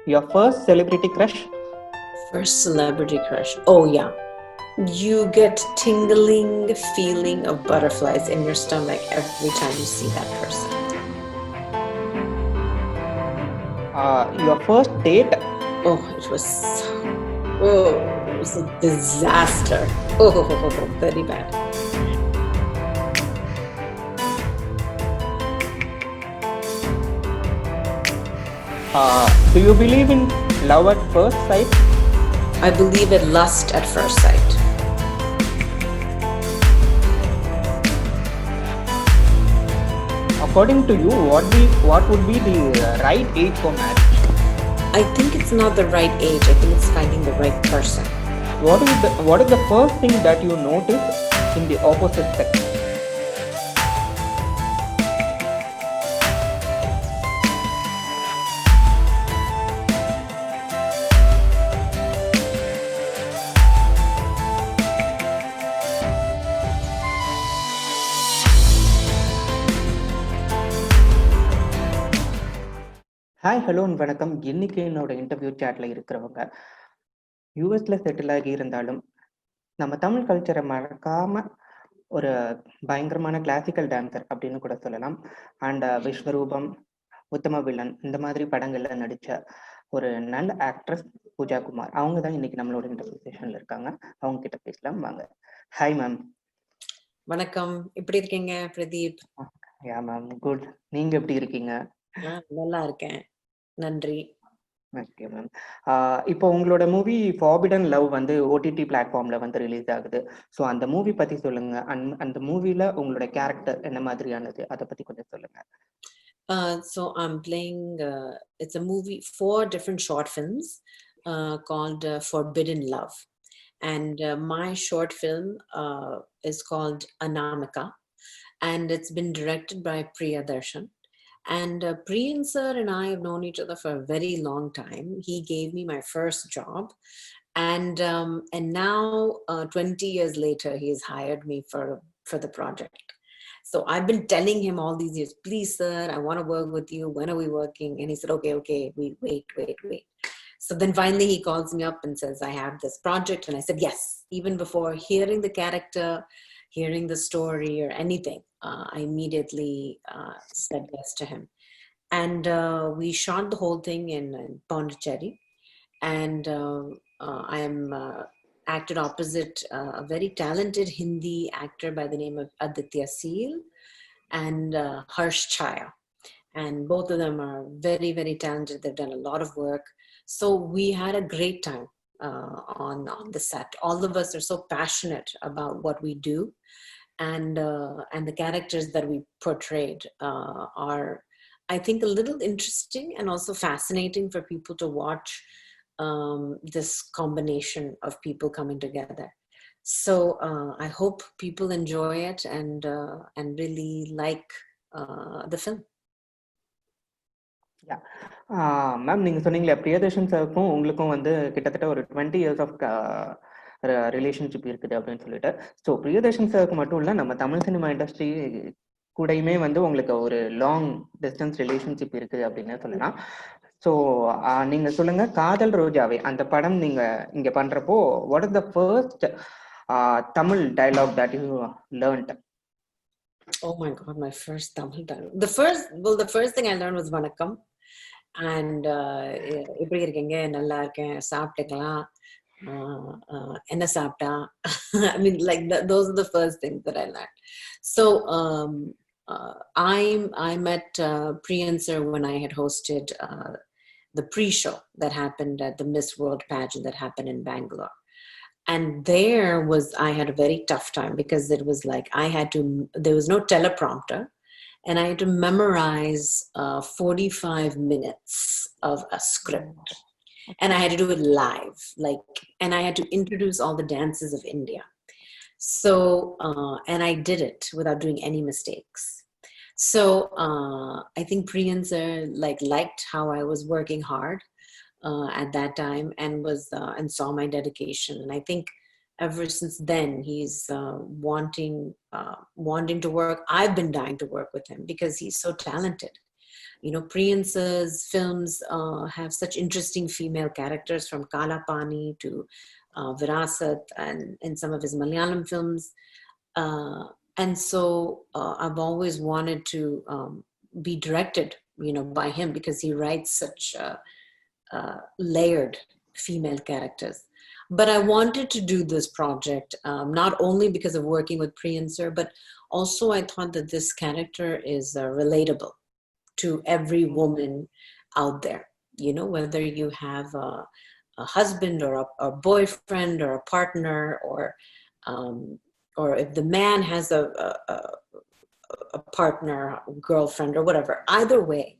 Your first celebrity crush? First celebrity crush. Oh, yeah. You get tingling feeling of butterflies in your stomach every time you see that person. Your first date? Oh, it was a disaster. Oh, very bad. Do you believe in love at first sight? I believe in lust at first sight. According to you, what would be the right age for marriage? I think it's not the right age. I think it's finding the right person. What is the first thing that you notice in the opposite sex? Hi hello வணக்கம். இன்னைக்கு என்னோட interview சேட்ல இருக்கிறவங்க யூஎஸ்ல settle ஆகி இருந்தாலும் நம்ம தமிழ் கல்ச்சரை மறக்காம ஒரு பயங்கரமான கிளாசிக்கல் டான்சர் அப்படின்னு கூட சொல்லலாம். அண்ட் விஸ்வரூபம், உத்தம வில்லன் இந்த மாதிரி படங்கள்ல நடிச்ச ஒரு நல்ல ஆக்ட்ரஸ் பூஜா குமார். அவங்க தான் இன்னைக்கு நம்மளோட இன்டர்வியூ செஷன்ல இருக்காங்க. அவங்க கிட்ட பேசலாம் வாங்க. Hi ma'am. வணக்கம், எப்படி இருக்கீங்க பிரதீப்? Yeah ma'am, good. நீங்க எப்படி இருக்கீங்க? நல்லா இருக்கேன், நன்றி. Okay ma'am. இப்போ உங்களோட மூவி ஃபார்பிடன் லவ் வந்து ஓடிடி பிளாட்ஃபார்ம்ல வந்து ரிலீஸ் ஆகுது. ஸோ அந்த மூவி பத்தி சொல்லுங்க. அந்த மூவில உங்களோட கேரக்டர் என்ன மாதிரியானது, அதை பத்தி கொஞ்சம் சொல்லுங்க. So I'm playing, it's a movie, 4 different short films called Forbidden Love. And my short film is called Anamika. And it's been directed by Priyadarshan. And Priyan sir and I have known each other for a very long time. He gave me my first job. And now 20 years later, he has hired me for the project. So I've been telling him all these years, please, sir, I want to work with you. When are we working? And he said, okay, we wait. So then finally he calls me up and says, I have this project. And I said, yes. Even before hearing the character, hearing the story or anything, I immediately said yes to him. And we shot the whole thing in Pondicherry. And I am acted opposite a very talented Hindi actor by the name of Aditya Seal and Harsh Chaya. And both of them are very, very talented. They've done a lot of work. So we had a great time on the set. All of us are so passionate about what we do. And the characters that we portrayed are, I think, a little interesting and also fascinating for people to watch this combination of people coming together. So I hope people enjoy it and really like the film. Ma'am, நீங்க சொன்னீங்களே பிரியதர்ஷன் சாருக்கும் உங்களுக்கும் வந்து கிட்டத்தட்ட ஒரு 20 years of relationship இருக்குது அப்படின்னு சொல்லிட்டு. ஸோ பிரியதர்ஷன் சாருக்கு மட்டும் இல்லை, நம்ம தமிழ் சினிமா இண்டஸ்ட்ரி கூடயுமே வந்து உங்களுக்கு ஒரு லாங் டிஸ்டன்ஸ் ரிலேஷன்ஷிப் இருக்குது அப்படின்னு சொல்லலாம். ஸோ நீங்க சொல்லுங்க, காதல் ரோஜாவே அந்த படம் நீங்க இங்க பண்றப்போ what is the first Tamil dialogue that you learned? Oh my God, my first Tamil dialogue. The first thing I learned was Vanakkam. And எப்படி இருக்கீங்க, நல்லா இருக்கேன், சாப்பிட்டுக்கலாம், என்ன சாப்பிட்டா. I mean, like those are the first things that I learned. So I met Priyan sir when I had hosted the pre-show that happened at the Miss World pageant that happened in Bangalore. And I had a very tough time because it was like there was no teleprompter. And I had to memorize 45 minutes of a script. And I had to do it live. And I had to introduce all the dances of India. So, and I did it without doing any mistakes. So, I think Priyan sir liked how I was working hard at that time and saw my dedication. And I think ever since then he's wanting to work. I've been dying to work with him because he's so talented. Priyansa's films have such interesting female characters, from Kala Pani to Virasat, and in some of his Malayalam films. And so I've always wanted to be directed, by him, because he writes such layered female characters. But I wanted to do this project not only because of working with Priyan sir, but also I thought that this character is relatable to every woman out there. Whether you have a husband or a boyfriend or a partner, or if the man has a partner, girlfriend, or whatever. Either way,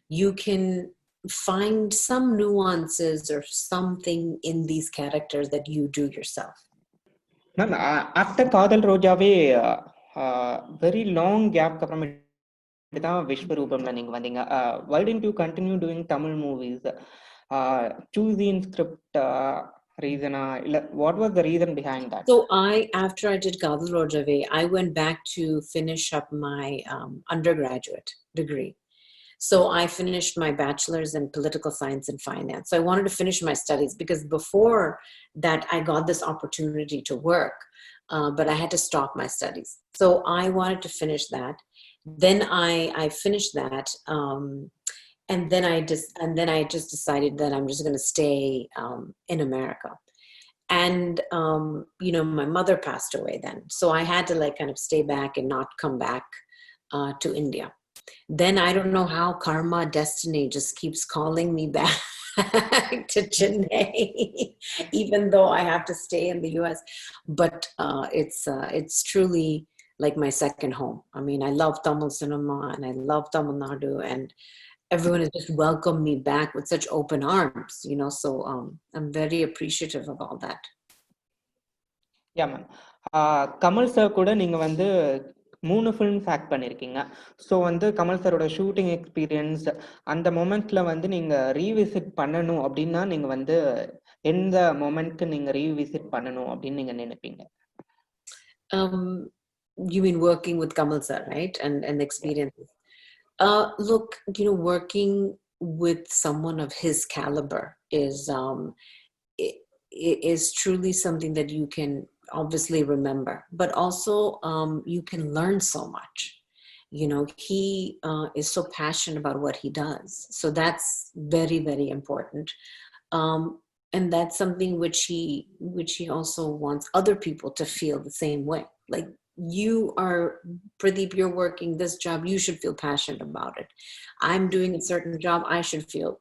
you can find some nuances or something in these characters that you do yourself. Ma'am, after Kadal Rojave, very long gap அப்புறமேட்டு தான் விஸ்வரூபம்ல நீங்க வந்தீங்க. Why didn't you continue doing Tamil movies? Choosing script reason, what was the reason behind that? So after I did Kadal Rojave, I went back to finish up my undergraduate degree. So I finished my bachelor's in political science and finance. So I wanted to finish my studies, because before that I got this opportunity to work, but I had to stop my studies. So I wanted to finish that. Then I finished that, and then I just decided that I'm just going to stay in America. And my mother passed away then, so I had to kind of stay back and not come back to India. Then I don't know how karma, destiny just keeps calling me back to Chennai, even though I have to stay in the US. But it's truly like my second home. I mean, I love Tamil cinema and I love Tamil Nadu, and everyone has just welcomed me back with such open arms, so I'm very appreciative of all that. Yeah, ma'am. Kamal sir கூட நீங்க வந்து 3 films act பண்ணியிருக்கீங்க. So வந்து கமல் சாரோட shooting experience, அந்த மொமெண்ட்ல வந்து நீங்க revisit பண்ணணும் அப்படின்னா நீங்க வந்து எந்த மொமெண்ட்க்கு நீங்க ரீவிசிட் பண்ணணும் அப்படின்னு நீங்க நினைப்பீங்க? You mean working with Kamal sir, right? And experiences. Look, working with someone of his caliber is truly something that you can obviously remember, but also you can learn so much. He is so passionate about what he does, so that's very, very important. And that's something which he also wants other people to feel the same way. Like, you are, Pradeep, you're working this job, you should feel passionate about it. I'm doing a certain job, I should feel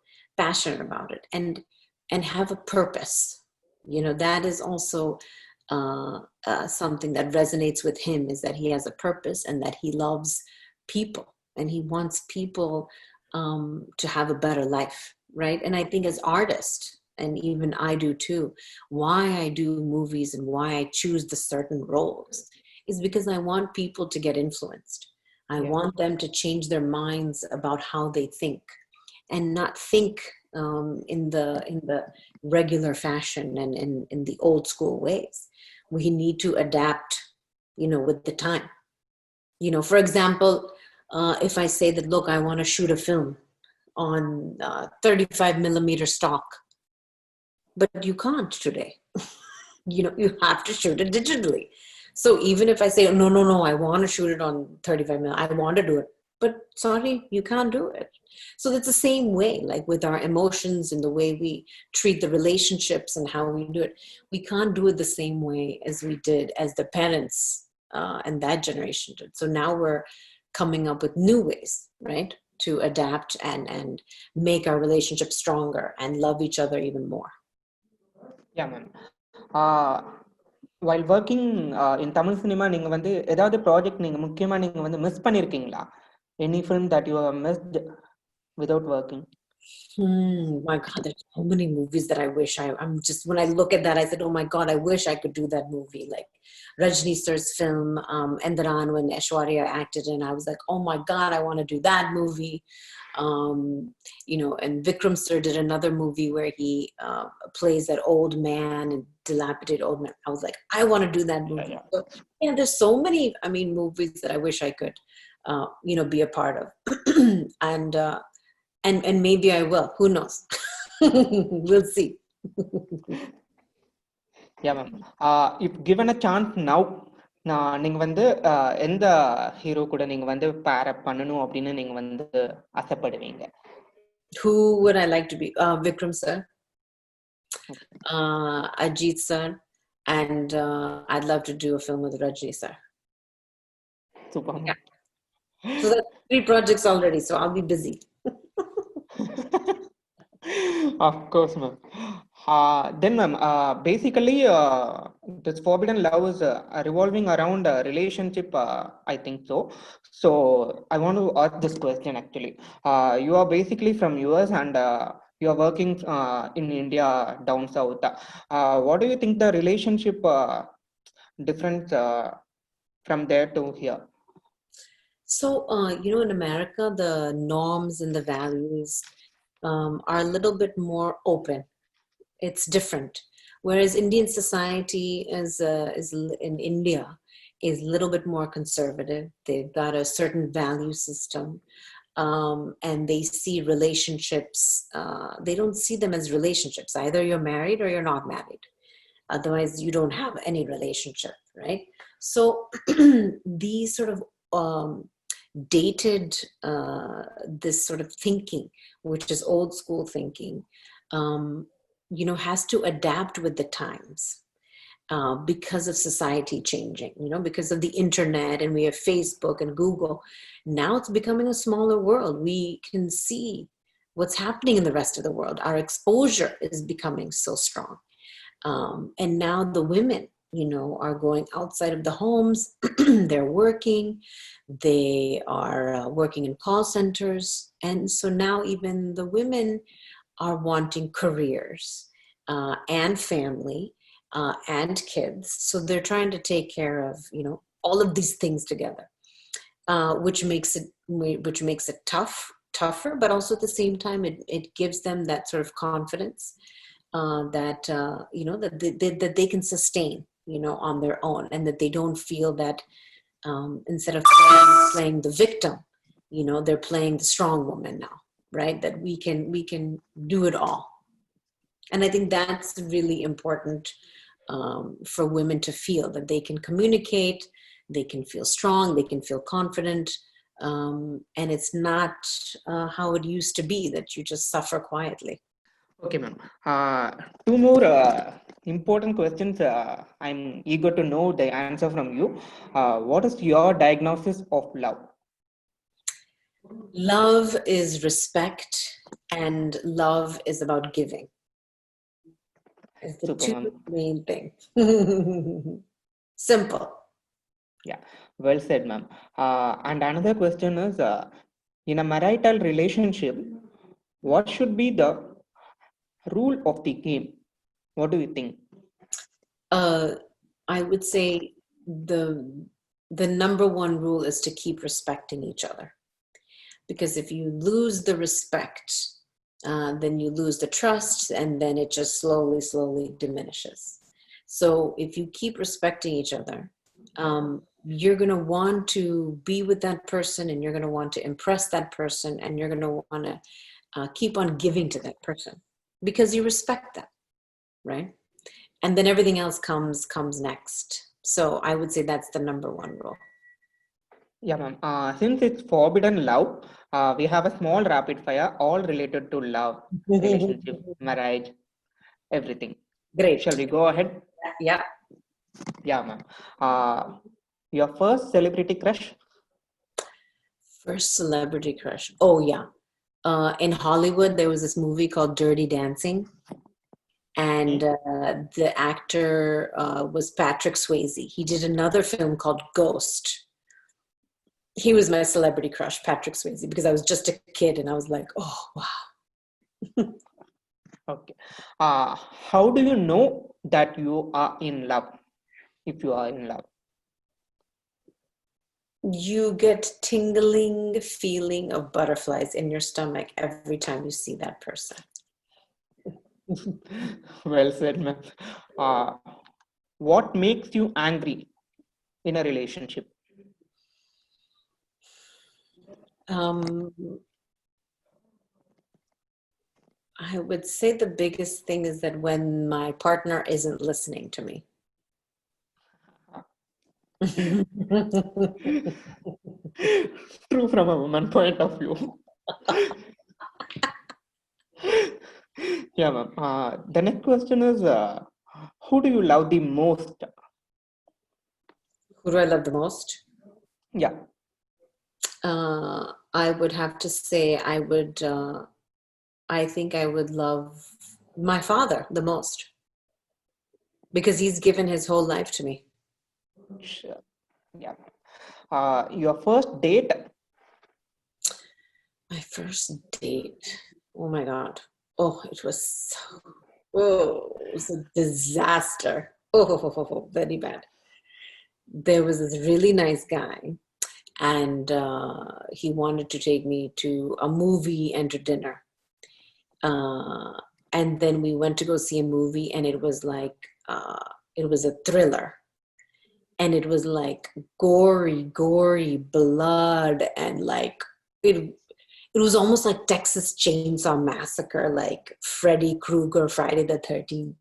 passionate about it and have a purpose. That is also something that resonates with him, is that he has a purpose and that he loves people and he wants people to have a better life, right? And I think as artists, and even I do too, why I do movies and why I choose the certain roles is because I want people to get influenced. I want them to change their minds about how they think, and not think in the regular fashion and in the old school ways. We need to adapt, with the time. For example, if I say that, look, I want to shoot a film on 35 millimeter stock, but you can't today. You have to shoot it digitally. So even if I say, no, I want to shoot it on 35 mil, I want to do it, but sorry, you can't do it. So it's the same way, like with our emotions and the way we treat the relationships and how we do it. We can't do it the same way as we did, as the parents and that generation did. So now we're coming up with new ways, right, to adapt and make our relationship stronger and love each other even more. Yeah, ma'am. While working in Tamil cinema, நீங்க வந்து ஏதாவது project நீங்க முக்கியமா நீங்க வந்து miss பண்ணிருக்கீங்களா? Any film that you have missed without working? My God, there's so many movies that I wish I'm just, when I look at that, I said, oh my God, I wish I could do that movie. Like Rajni sir's film, Endaran, when Aishwarya acted in, I was like, oh my God, I want to do that movie. And Vikram sir did another movie where he plays that old man and dilapidated old man. I was like, I want to do that movie. So, there's so many, movies that I wish I could be a part of. And maybe I will. Who knows? We'll see. Yeah, ma'am. If given a chance now, நீங்க வந்து எந்த hero கூட நீங்க வந்து பேர் அப் பண்ணணும் அப்படின்னு நீங்க வந்து ஆசைப்படுவீங்க? Who would I like to be? Vikram sir, Ajit sir, and I'd love to do a film with Rajni sir. Super. Yeah. So that's 3 projects already, so I'll be busy. Of course, ma'am. Then, ma'am, basically, this forbidden love is revolving around a relationship, I think so. So, I want to ask this question actually. You are basically from US and you are working in India down south. What do you think the relationship difference from there to here? So, in America, the norms and the values are a little bit more open. It's different. Whereas Indian society is in India is a little bit more conservative. They've got a certain value system, and they see relationships. They don't see them as relationships. Either you're married or you're not married. Otherwise, you don't have any relationship, right? So these sort of dated this sort of thinking, which is old school thinking, has to adapt with the times because of society changing, because of the internet, and we have Facebook and Google. Now it's becoming a smaller world. We can see what's happening in the rest of the world. Our exposure is becoming so strong. And now the women, are going outside of the homes. They're working. They are working in call centers. And so now even the women are wanting careers and family and kids. So they're trying to take care of, all of these things together, which makes it tougher, but also at the same time, it gives them that sort of confidence that that they can sustain, on their own, and that they don't feel that instead of playing the victim, they're playing the strong woman now, right? That we can do it all. And I think that's really important for women to feel that they can communicate, they can feel strong, they can feel confident, and it's not how it used to be, that you just suffer quietly. Okay, ma'am. Two more important questions. I'm eager to know the answer from you. What is your diagnosis of love? Love is respect, and love is about giving. It's the Super, two ma'am. main things. Simple. Yeah, well said, ma'am. And another question is, in a marital relationship, what should be the rule of the game? What do you think? I would say the number one rule is to keep respecting each other. Because if you lose the respect, then you lose the trust, and then it just slowly diminishes. So if you keep respecting each other, you're going to want to be with that person, and you're going to want to impress that person, and you're going to want to keep on giving to that person because you respect them, right? And then everything else comes next. So I would say that's the number one rule. Yeah, ma'am. Since it's forbidden love, we have a small rapid fire, all related to love, relationship, marriage, everything. Great. Shall we go ahead? Yeah. Yeah, ma'am. Your first celebrity crush? First celebrity crush. Oh, yeah. In Hollywood, there was this movie called Dirty Dancing. And the actor was Patrick Swayze. He did another film called Ghost. He was my celebrity crush, Patrick Swayze, because I was just a kid and I was like, oh, wow. Okay. How do you know that you are in love? If you are in love? You get tingling feeling of butterflies in your stomach every time you see that person. Well said, ma'am. What makes you angry in a relationship? Um, I would say the biggest thing is that when my partner isn't listening to me. True from a woman point of view. Yeah, ma'am. The next question is, who do you love the most? Who do I love the most? Yeah. I would have to say I think I would love my father the most because he's given his whole life to me. Sure. Yeah. Your first date? My first date. Oh my God. It was a disaster. Very bad. There was this really nice guy, and he wanted to take me to a movie and to dinner. Uh, and then we went to go see a movie, and it was it was a thriller. And it was like gory blood, and like it was almost like Texas Chainsaw Massacre, like Freddy Krueger, Friday the 13th.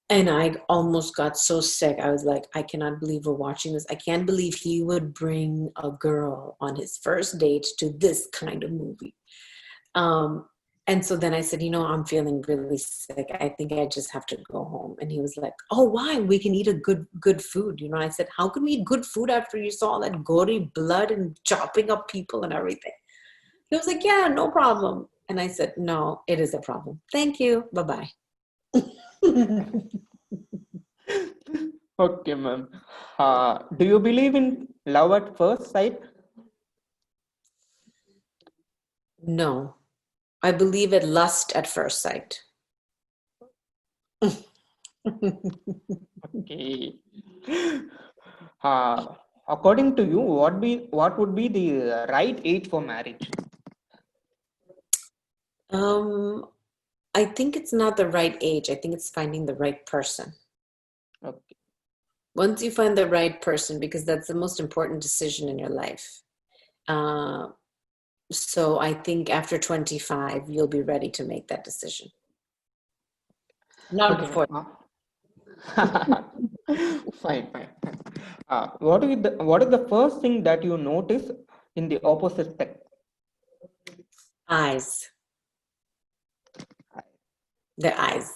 And I almost got so sick. I was like, I cannot believe we're watching this. I can't believe he would bring a girl on his first date to this kind of movie. And so then I said, I'm feeling really sick. I think I just have to go home. And he was like, oh, why? We can eat a good food. I said, how can we eat good food after you saw all that gory blood and chopping up people and everything? He was like, yeah, no problem. And I said, no, it is a problem. Thank you. Bye-bye. Okay, ma'am. Do you believe in love at first sight? No, I believe in lust at first sight. Okay. Uh, According to you, what would be the right age for marriage? I think it's not the right age. I think it's finding the right person. Okay. Once you find the right person, because that's the most important decision in your life. So I think after 25, you'll be ready to make that decision. Not Okay, before. fine, fine. What is the first thing that you notice in the opposite sex? Eyes. The eyes.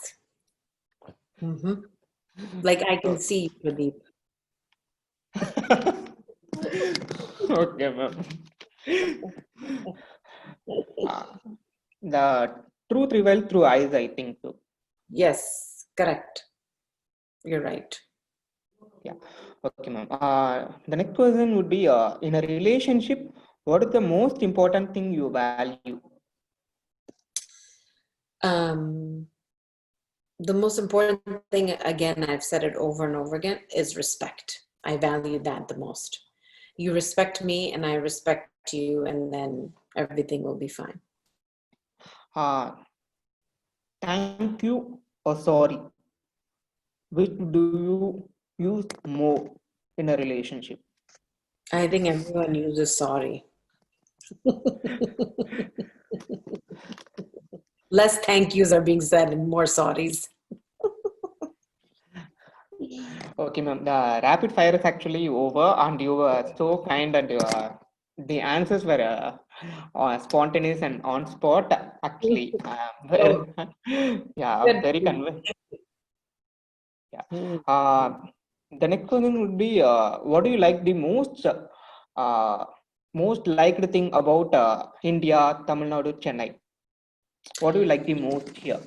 Like I can see you, Pradeep. Okay, ma'am. The truth revealed through eyes, I think so. Yes, correct. You're right. Yeah. Okay, ma'am. The next question would be, in a relationship, what is the most important thing you value? The most important thing, again, I've said it over and over again, is respect. I value that the most. You respect me and I respect you, and then everything will be fine. Thank you or sorry. Which do you use more in a relationship? I think everyone uses sorry. Less thank yous are being said and more sorries. Okay, ma'am. The rapid fire is actually over, and you were so kind, and the answers were spontaneous and on spot. Actually, Oh, yeah, good. very convinced. Yeah. Uh, the next question would be, what do you like the most liked thing about India, Tamil Nadu, Chennai? What do you like the most here?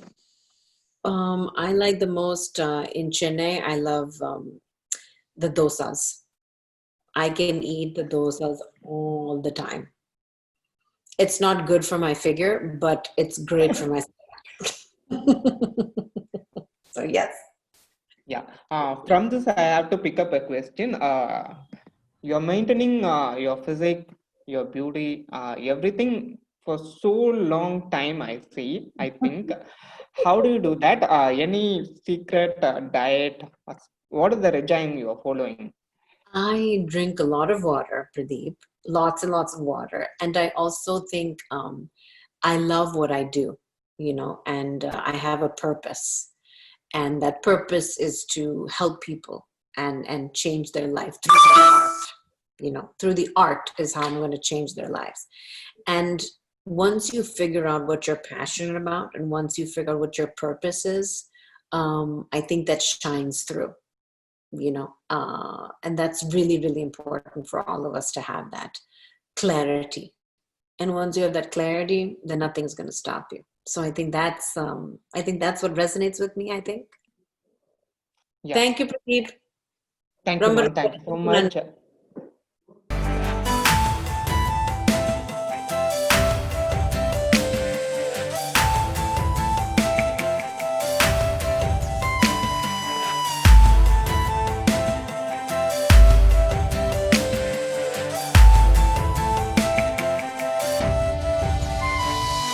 I like the most in Chennai, I love the dosas. I can eat the dosas all the time. It's not good for my figure, but it's great for my so yes. Yeah. From this, I have to pick up a question. You're maintaining your physique, your beauty, everything for so long time. I see. I think. How do you do that? Any secret diet? What is the regime you are following? I drink a lot of water, Pradeep. lots and lots of water. And I also think I love what I do, and I have a purpose. And that purpose is to help people and change their life through the art. Through the art is how I'm going to change their lives. And once you figure out what you're passionate about, and once you figure out what your purpose is, I think that shines through. And that's really, really important for all of us to have that clarity. And once you have that clarity, then nothing's going to stop you. So I think that's what resonates with me, I think. Yeah. Thank you, Pradeep. Thank you, ma'am. Thank you so much.